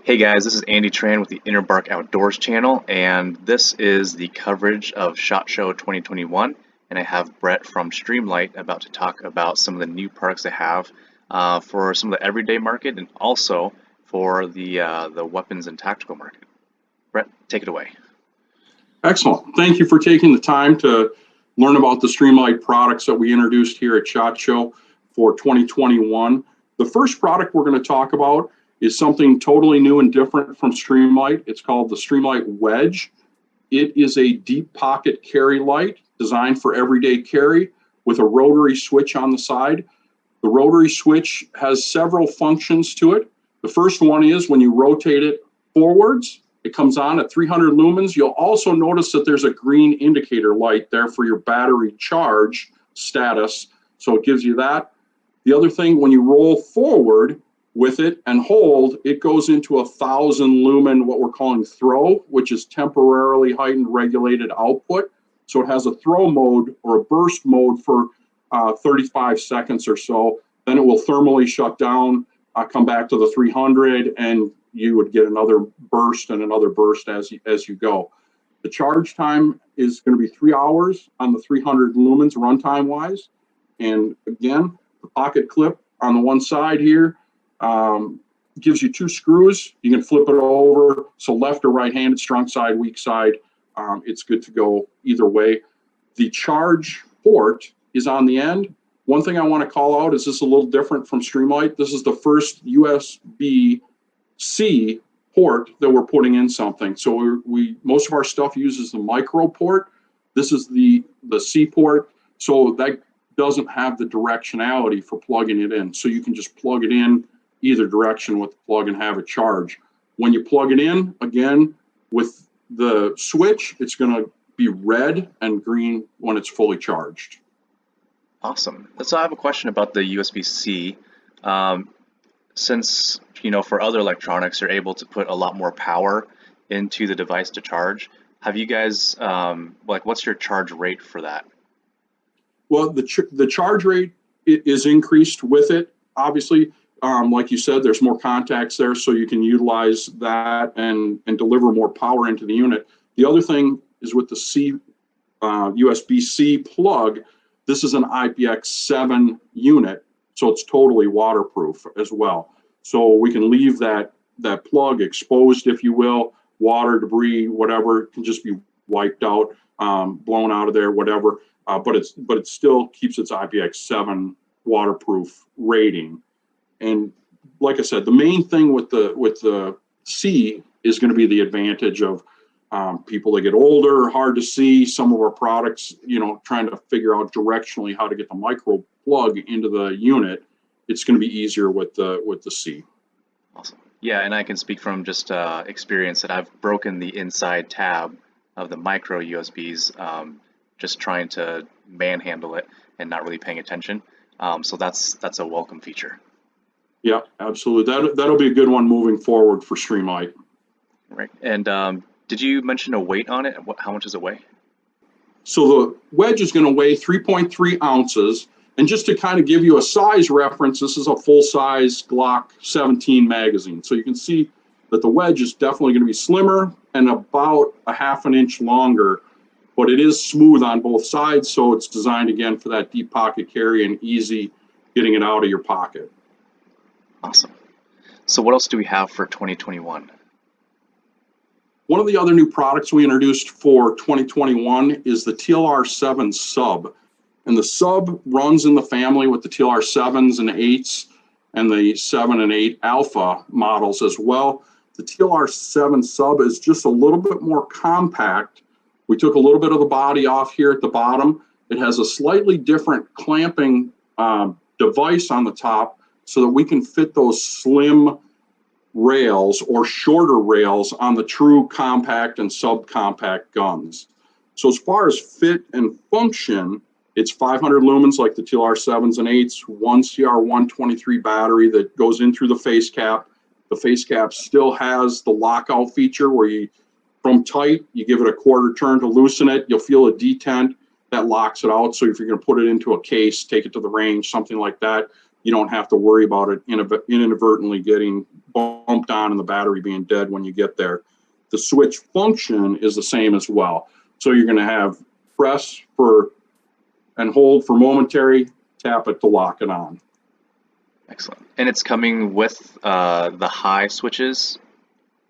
Hey guys, this is Andy Tran with the InnerBark Outdoors channel, and this is the coverage of SHOT Show 2021. And I have Brett from Streamlight about to talk about some of the new products they have for some of the everyday market and also for the weapons and tactical market. Brett, take it away. Excellent. Thank you for taking the time to learn about the Streamlight products that we introduced here at SHOT Show for 2021. The first product we're going to talk about is something totally new and different from Streamlight. It's called the Streamlight Wedge. It is a deep pocket carry light designed for everyday carry with a rotary switch on the side. The rotary switch has several functions to it. The first one is when you rotate it forwards, it comes on at 300 lumens. You'll also notice that there's a green indicator light there for your battery charge status. So it gives you that. The other thing, when you roll forward with it and hold, it goes into 1,000 lumen, what we're calling throw, which is temporarily heightened regulated output. So it has a throw mode or a burst mode for 35 seconds or so. Then it will thermally shut down, come back to the 300, and you would get another burst and another burst as you go. The charge time is going to be 3 hours on the 300 lumens runtime wise. And again, the pocket clip on the one side here gives you 2 screws. You can flip it over, so left or right-handed, strong side, weak side. It's good to go either way. The charge port is on the end. One thing I want to call out is this is a little different from Streamlight. This is the first USB-C port that we're putting in something. So most of our stuff uses the micro port. This is the C port, so that doesn't have the directionality for plugging it in. So you can just plug it in either direction with the plug and have it charge. When you plug it in, again, with the switch, it's going to be red and green when it's fully charged. Awesome. So I have a question about the USB-C. Since, for other electronics, you're able to put a lot more power into the device to charge. Have you guys, what's your charge rate for that? Well, the charge rate is increased with it. Obviously, like you said, there's more contacts there, so you can utilize that and deliver more power into the unit. The other thing is with the USB-C plug, this is an IPX7 unit, so it's totally waterproof as well. So we can leave that plug exposed, if you will, water, debris, whatever, can just be wiped out, blown out of there, whatever. But it still keeps its IPX7 waterproof rating. And like I said, the main thing with the C is going to be the advantage of people that get older, hard to see. Some of our products, trying to figure out directionally how to get the micro plug into the unit. It's going to be easier with the C. Awesome. Yeah, and I can speak from just experience that I've broken the inside tab of the micro USBs. Just trying to manhandle it and not really paying attention. So that's a welcome feature. Yeah, absolutely. That'll be a good one moving forward for Streamlight. Right. And did you mention a weight on it? How much does it weigh? So the Wedge is going to weigh 3.3 ounces. And just to kind of give you a size reference, this is a full-size Glock 17 magazine. So you can see that the Wedge is definitely going to be slimmer and about a ½ inch longer. But it is smooth on both sides, so it's designed, again, for that deep pocket carry and easy getting it out of your pocket. Awesome. So what else do we have for 2021? One of the other new products we introduced for 2021 is the TLR7 Sub. And the Sub runs in the family with the TLR7s and 8s and the 7 and 8 Alpha models as well. The TLR7 Sub is just a little bit more compact. We took a little bit of the body off here at the bottom. It has a slightly different clamping device on the top so that we can fit those slim rails or shorter rails on the true compact and subcompact guns. So as far as fit and function, it's 500 lumens like the TLR7s and 8s, one CR123 battery that goes in through the face cap. The face cap still has the lockout feature where you, from tight, you give it a quarter turn to loosen it. You'll feel a detent that locks it out. So if you're going to put it into a case, take it to the range, something like that, you don't have to worry about it inadvertently getting bumped on and the battery being dead when you get there. The switch function is the same as well. So you're going to have press for and hold for momentary, tap it to lock it on. Excellent. And it's coming with the high switches?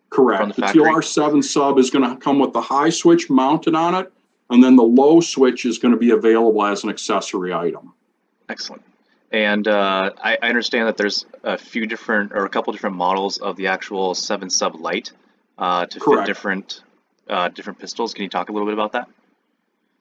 Correct. The TLR7 Sub is going to come with the high switch mounted on it, and then the low switch is going to be available as an accessory item. Excellent. And I understand that there's a couple different models of the actual 7 Sub Light to fit different pistols. Can you talk a little bit about that?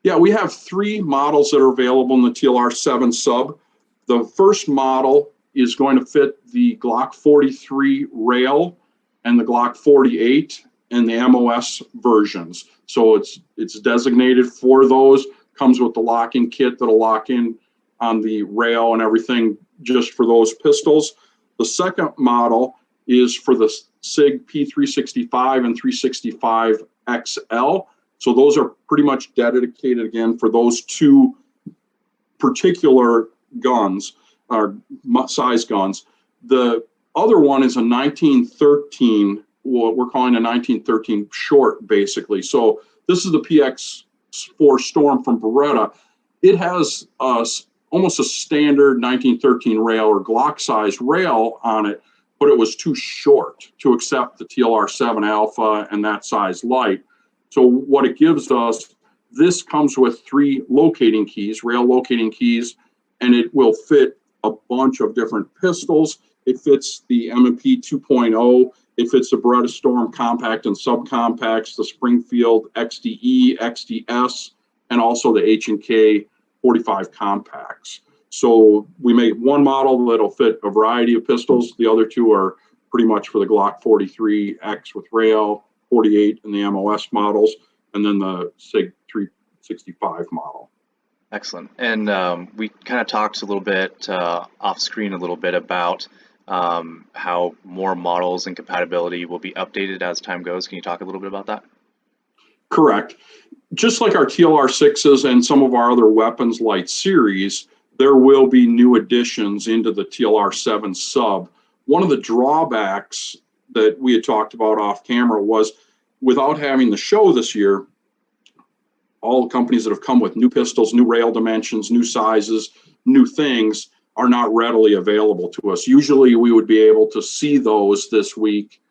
Yeah, we have 3 models that are available in the TLR7 Sub. The first model is going to fit the Glock 43 rail and the Glock 48 and the MOS versions. So it's designated for those, comes with the locking kit that'll lock in on the rail and everything just for those pistols. The second model is for the SIG P365 and 365 XL. So those are pretty much dedicated again for those 2 particular guns, or size guns. The other one is a 1913, what we're calling a 1913 short, basically. So this is the PX4 Storm from Beretta. It has almost a standard 1913 rail or Glock size rail on it, but it was too short to accept the TLR7 Alpha and that size light. So what it gives us, this comes with 3 locating keys, rail locating keys, and it will fit a bunch of different pistols. It fits the M&P 2.0. It fits the Beretta Storm compact and subcompacts, the Springfield XDE, XDS, and also the H&K 45 compacts. So we make one model that'll fit a variety of pistols. The other 2 are pretty much for the Glock 43X with rail, 48 and the MOS models, and then the SIG 365 model. Excellent. And we kind of talked a little bit off screen a little bit about how more models and compatibility will be updated as time goes. Can you talk a little bit about that? Correct. Just like our TLR6s and some of our other weapons light series, there will be new additions into the TLR7 Sub. One of the drawbacks that we had talked about off camera was, without having the show this year, all the companies that have come with new pistols, new rail dimensions, new sizes, new things are not readily available to us. Usually we would be able to see those this week,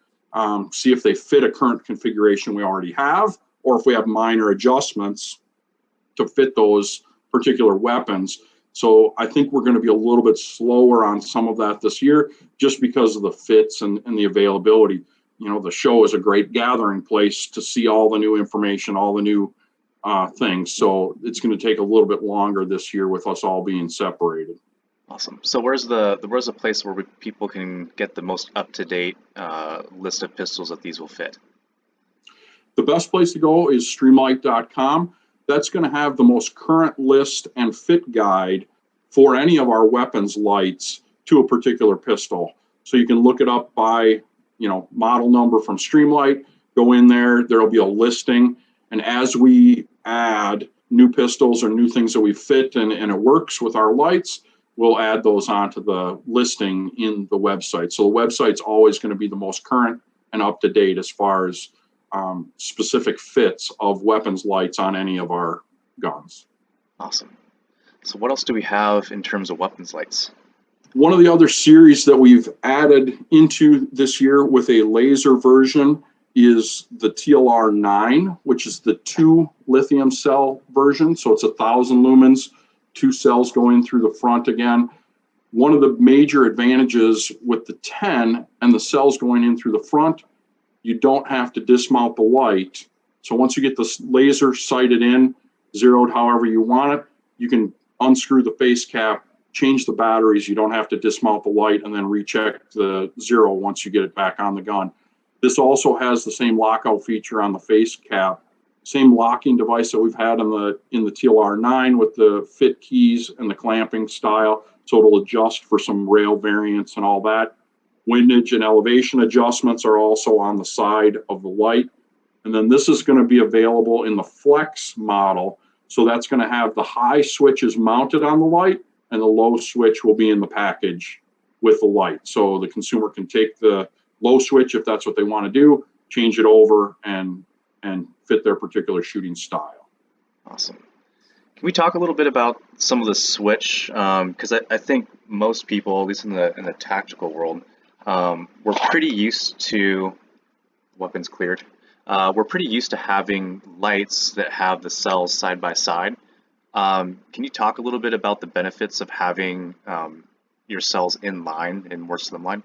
see if they fit a current configuration we already have, or if we have minor adjustments to fit those particular weapons. So I think we're going to be a little bit slower on some of that this year, just because of the fits and the availability. You know, the show is a great gathering place to see all the new information, all the new things. So it's going to take a little bit longer this year with us all being separated. Awesome. So where's the place where people can get the most up-to-date list of pistols that these will fit? The best place to go is Streamlight.com. That's going to have the most current list and fit guide for any of our weapons lights to a particular pistol. So you can look it up by, model number from Streamlight, go in there, there'll be a listing. And as we add new pistols or new things that we fit and it works with our lights, we'll add those onto the listing in the website. So the website's always going to be the most current and up to date as far as specific fits of weapons lights on any of our guns. Awesome. So what else do we have in terms of weapons lights? One of the other series that we've added into this year with a laser version is the TLR9, which is the 2 lithium cell version. So it's 1,000 lumens, 2 cells going through the front again. One of the major advantages with the 10 and the cells going in through the front, you don't have to dismount the light. So once you get the laser sighted in, zeroed however you want it, you can unscrew the face cap, change the batteries. You don't have to dismount the light and then recheck the zero once you get it back on the gun. This also has the same lockout feature on the face cap, same locking device that we've had in the TLR9 with the fit keys and the clamping style. So it'll adjust for some rail variants and all that. Windage and elevation adjustments are also on the side of the light. And then this is going to be available in the Flex model. So that's going to have the high switches mounted on the light and the low switch will be in the package with the light. So the consumer can take the low switch if that's what they want to do, change it over and fit their particular shooting style. Awesome. Can we talk a little bit about some of the switch? Because I think most people, at least in the tactical world, we're pretty used to weapons cleared. We're pretty used to having lights that have the cells side by side. Can you talk a little bit about the benefits of having your cells in line and more slimline?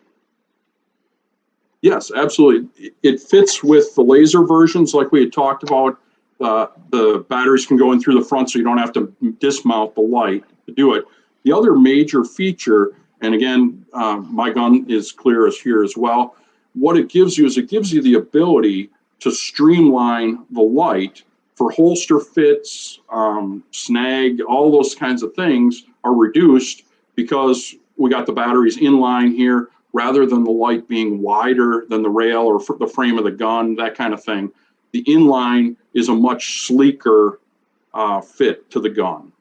Yes, absolutely. It fits with the laser versions like we had talked about. The batteries can go in through the front, so you don't have to dismount the light to do it. The other major feature, and again, my gun is clear as here as well, what it gives you is it gives you the ability to streamline the light for holster fits, snag, all those kinds of things are reduced because we got the batteries in line here rather than the light being wider than the rail or the frame of the gun, that kind of thing. The inline is a much sleeker fit to the gun.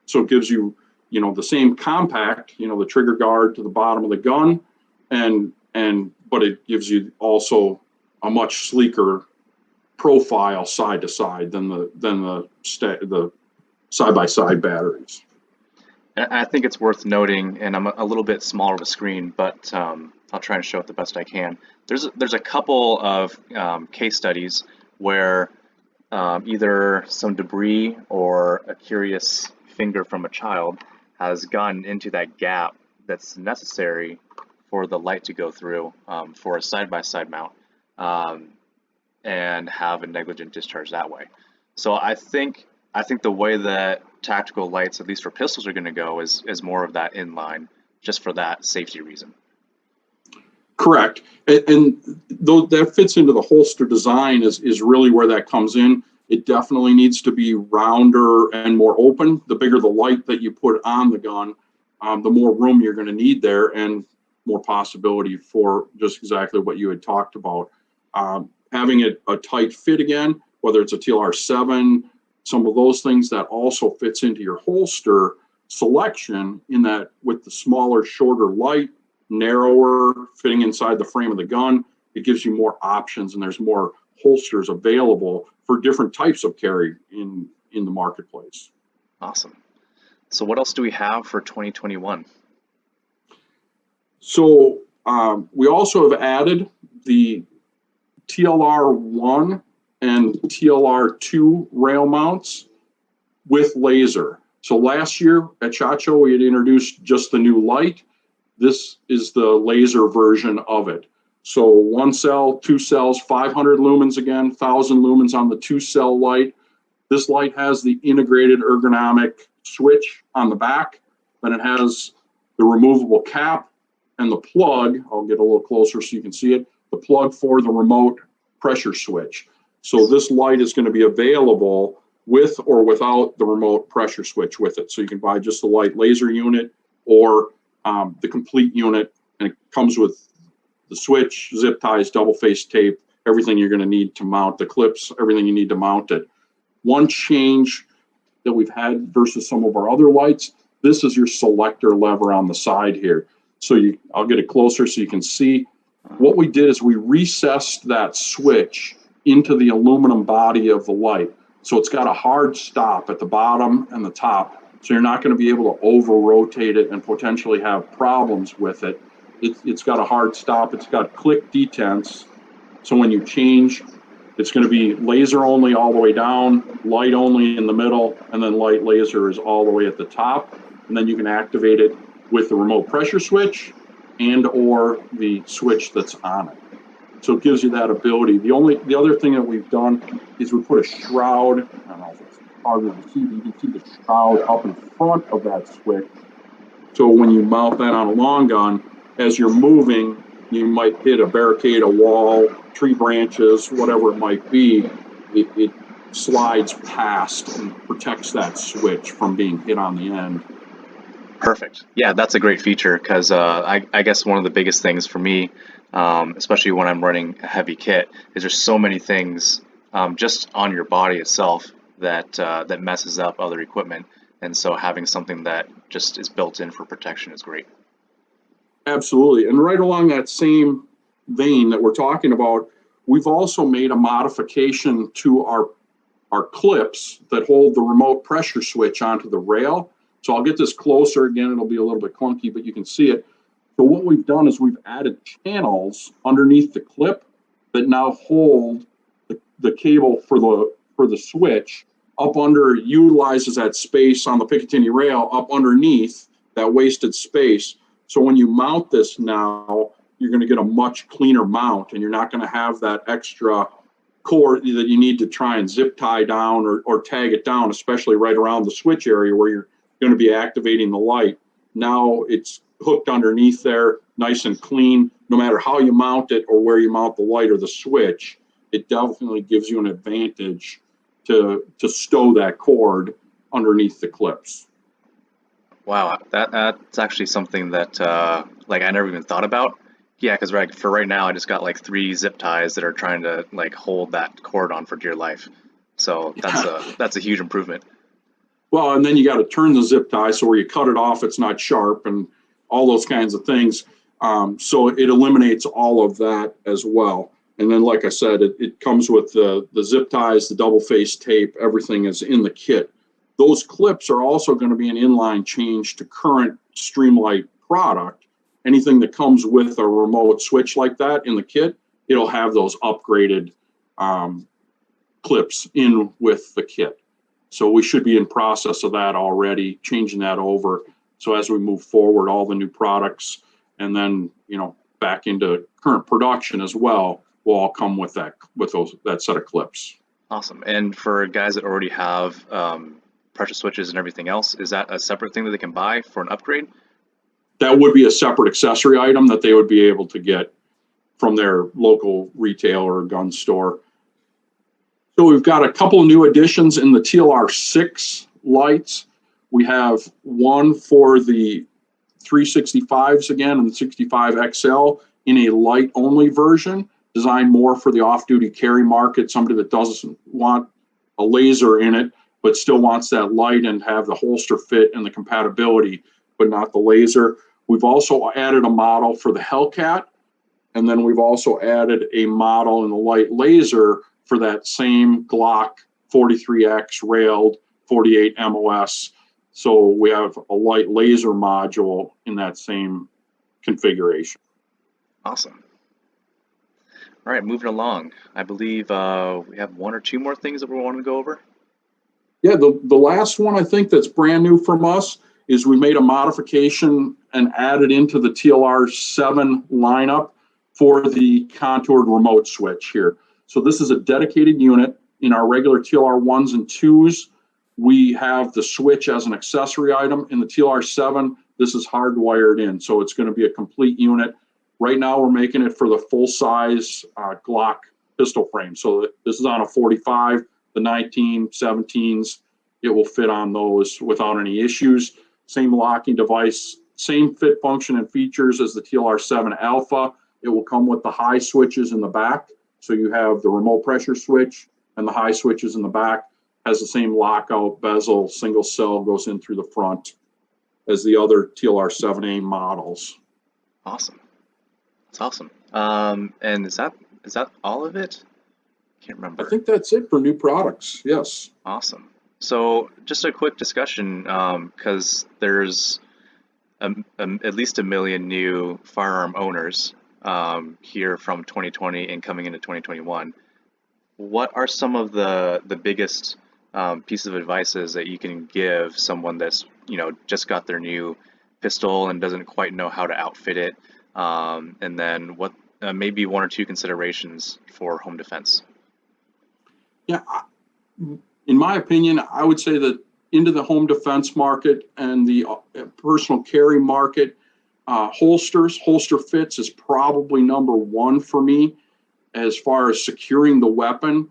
So it gives you, the same compact, the trigger guard to the bottom of the gun, but it gives you also a much sleeker profile side to side than the side-by-side batteries. And I think it's worth noting, and I'm a little bit smaller of a screen, but I'll try and show it the best I can. There's a couple of case studies where either some debris or a curious finger from a child has gotten into that gap that's necessary for the light to go through for a side-by-side mount and have a negligent discharge that way. So I think the way that tactical lights, at least for pistols, are going to go is more of that inline, just for that safety reason. Correct. And though that fits into the holster design is really where that comes in. It definitely needs to be rounder and more open. The bigger the light that you put on the gun, the more room you're going to need there and more possibility for just exactly what you had talked about. Having it a tight fit again, whether it's a TLR7, some of those things that also fits into your holster selection in that with the smaller, shorter light, narrower, fitting inside the frame of the gun, it gives you more options and there's more holsters available for different types of carry in the marketplace. Awesome. So what else do we have for 2021? So we also have added the TLR1 and TLR2 rail mounts with laser. So last year at SHOT Show, we had introduced just the new light. This is the laser version of it. So 1 cell, 2 cells, 500 lumens again, 1,000 lumens on the 2-cell light. This light has the integrated ergonomic switch on the back. Then it has the removable cap and the plug. I'll get a little closer so you can see it. The plug for the remote pressure switch. So this light is going to be available with or without the remote pressure switch with it. So you can buy just the light laser unit or the complete unit, and it comes with the switch, zip ties, double face tape, everything you're going to need to mount the clips, everything you need to mount it. One change that we've had versus some of our other lights, this is your selector lever on the side here. So I'll get it closer so you can see. What we did is we recessed that switch into the aluminum body of the light. So it's got a hard stop at the bottom and the top. So you're not going to be able to over rotate it and potentially have problems with it. It's got a hard stop. It's got click detents. So when you change, it's going to be laser only all the way down, light only in the middle, and then light laser is all the way at the top. And then you can activate it with the remote pressure switch and or the switch that's on it. So it gives you that ability. The other thing that we've done is we put a shroud. I don't know if it's harder to see, but you can see the shroud up in front of that switch. So when you mount that on a long gun, as you're moving, you might hit a barricade, a wall, tree branches, whatever it might be. It slides past and protects that switch from being hit on the end. Perfect. Yeah, that's a great feature because I guess one of the biggest things for me, especially when I'm running a heavy kit, is there's so many things just on your body itself that messes up other equipment. And so having something that just is built in for protection is great. Absolutely. And right along that same vein that we're talking about, we've also made a modification to our clips that hold the remote pressure switch onto the rail. So I'll get this closer. Again, it'll be a little bit clunky, but you can see it. So what we've done is we've added channels underneath the clip that now hold the cable for the switch up under, utilizes that space on the Picatinny rail up underneath that wasted space. So when you mount this now, you're going to get a much cleaner mount, and you're not going to have that extra cord that you need to try and zip tie down or tag it down, especially right around the switch area where you're going to be activating the light. Now it's hooked underneath there, nice and clean. No matter how you mount it or where you mount the light or the switch, it definitely gives you an advantage to stow that cord underneath the clips. Wow, that's actually something that like I never even thought about. Yeah, because for right now I just got like 3 zip ties that are trying to like hold that cord on for dear life. So that's a huge improvement. Well, and then you got to turn the zip tie so where you cut it off, it's not sharp, and all those kinds of things. So it eliminates all of that as well. And then, like I said, it comes with the zip ties, the double face tape, everything is in the kit. Those clips are also going to be an inline change to current Streamlight product. Anything that comes with a remote switch like that in the kit, it'll have those upgraded clips in with the kit. So we should be in process of that already, changing that over. So as we move forward, all the new products and then, back into current production as well, will all come with that set of clips. Awesome. And for guys that already have pressure switches and everything else, is that a separate thing that they can buy for an upgrade? That would be a separate accessory item that they would be able to get from their local retailer or gun store. So we've got a couple of new additions in the TLR6 lights. We have one for the 365s again and the 65 XL in a light only version, designed more for the off-duty carry market, somebody that doesn't want a laser in it, but still wants that light and have the holster fit and the compatibility, but not the laser. We've also added a model for the Hellcat, and then we've also added a model in the light laser for that same Glock 43X railed 48 MOS. So we have a light laser module in that same configuration. Awesome. All right, moving along. I believe we have 1 or 2 more things that we want to go over. Yeah, the last one I think that's brand new from us is we made a modification and added into the TLR7 lineup for the contoured remote switch here. So this is a dedicated unit. In our regular TLR 1s and 2s, we have the switch as an accessory item. In the TLR7, this is hardwired in, so it's going to be a complete unit. Right now, we're making it for the full-size Glock pistol frame. So this is on a 45, the 19, 17s. It will fit on those without any issues. Same locking device, same fit, function, and features as the TLR7 Alpha. It will come with the high switches in the back. So you have the remote pressure switch and the high switches in the back. Has the same lockout bezel, single cell goes in through the front as the other TLR7A models. Awesome. That's awesome. And is that all of it? Can't remember. I think that's it for new products. Yes. Awesome. So just a quick discussion, because there's at least 1 million new firearm owners here from 2020 and coming into 2021. What are some of the biggest pieces of advices that you can give someone that's just got their new pistol and doesn't quite know how to outfit it, and then what maybe 1 or 2 considerations for home defense? Yeah, in my opinion, I would say that into the home defense market and the personal carry market, holster fits is probably number 1 for me as far as securing the weapon.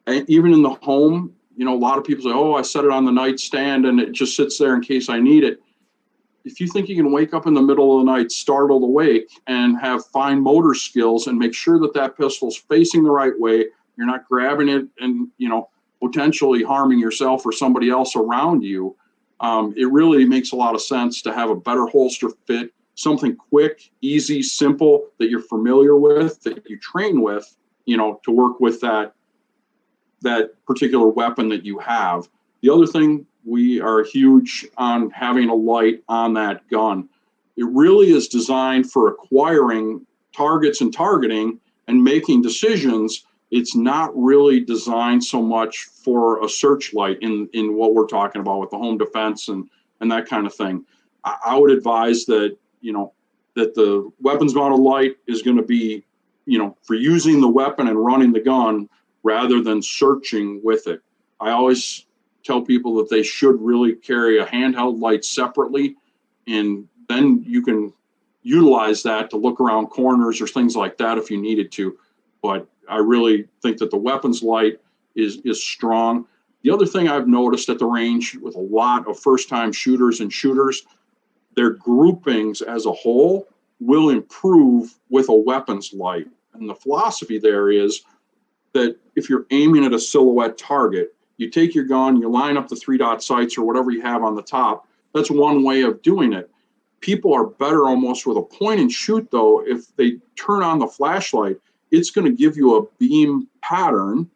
And even in the home, a lot of people say, oh, I set it on the nightstand and it just sits there in case I need it. If you think you can wake up in the middle of the night, startled awake, and have fine motor skills and make sure that that pistol's facing the right way, you're not grabbing it and, potentially harming yourself or somebody else around you, it really makes a lot of sense to have a better holster fit, something quick, easy, simple that you're familiar with, that you train with, to work with that particular weapon that you have. The other thing, we are huge on having a light on that gun. It really is designed for acquiring targets and targeting and making decisions. It's not really designed so much for a searchlight in what we're talking about with the home defense and that kind of thing. I would advise that, that the weapons mounted light is going to be, for using the weapon and running the gun rather than searching with it. I always tell people that they should really carry a handheld light separately, and then you can utilize that to look around corners or things like that if you needed to. But I really think that the weapons light is strong. The other thing I've noticed at the range with a lot of first-time shooters and shooters, their groupings as a whole will improve with a weapons light. And the philosophy there is that if you're aiming at a silhouette target, you take your gun, you line up the 3-dot sights or whatever you have on the top. That's one way of doing it. People are better almost with a point and shoot, though. If they turn on the flashlight, it's going to give you a beam pattern,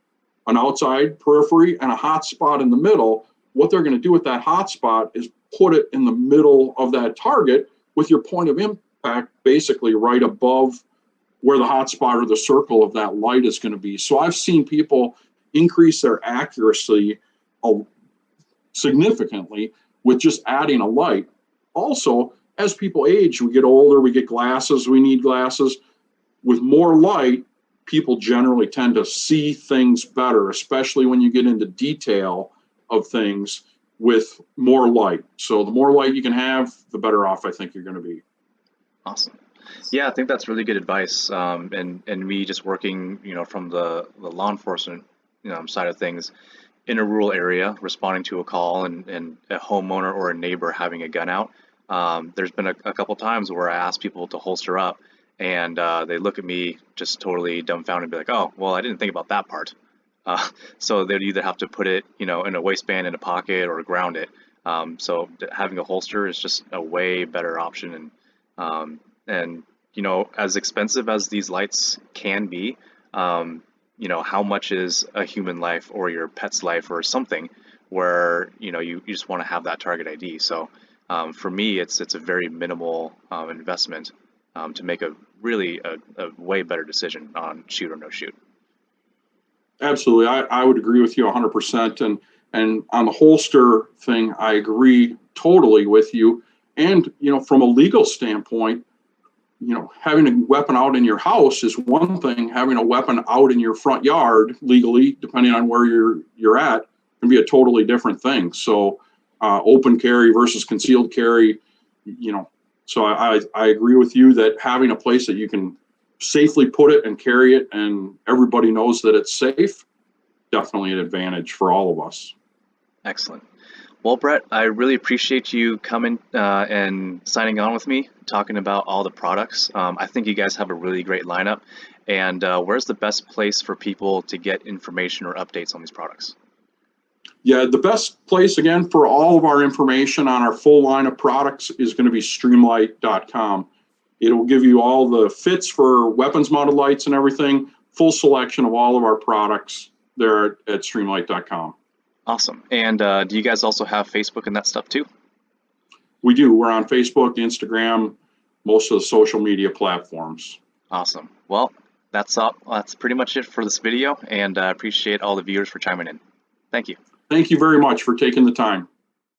an outside periphery and a hot spot in the middle. What they're going to do with that hot spot is put it in the middle of that target with your point of impact basically right above where the hot spot or the circle of that light is going to be. So I've seen people increase their accuracy significantly with just adding a light. Also, as people age, we get older, we get glasses, we need glasses. With more light, people generally tend to see things better, especially when you get into detail of things with more light. So the more light you can have, the better off I think you're going to be. Awesome. Yeah, I think that's really good advice. And me just working, from the law enforcement, side of things in a rural area, responding to a call and a homeowner or a neighbor having a gun out. There's been a couple times where I ask people to holster up, and they look at me just totally dumbfounded and be like, oh, well, I didn't think about that part. So they'd either have to put it, in a waistband, in a pocket, or ground it. So having a holster is just a way better option. And as expensive as these lights can be, how much is a human life or your pet's life or something where, you just want to have that target ID. So for me, it's a very minimal investment to make a really a way better decision on shoot or no shoot. Absolutely. I would agree with you 100%. And on the holster thing, I agree totally with you. And, from a legal standpoint, having a weapon out in your house is one thing. Having a weapon out in your front yard legally, depending on where you're at, can be a totally different thing. So open carry versus concealed carry, so I agree with you that having a place that you can safely put it and carry it and everybody knows that it's safe, definitely an advantage for all of us. Excellent. Well, Brett, I really appreciate you coming and signing on with me, talking about all the products. I think you guys have a really great lineup. And where's the best place for people to get information or updates on these products? Yeah, the best place, again, for all of our information on our full line of products is going to be Streamlight.com. It will give you all the fits for weapons mounted lights and everything, full selection of all of our products there at Streamlight.com. Awesome. And do you guys also have Facebook and that stuff too? We do. We're on Facebook, Instagram, most of the social media platforms. Awesome. Well, that's pretty much it for this video, and I appreciate all the viewers for chiming in. Thank you. Thank you very much for taking the time.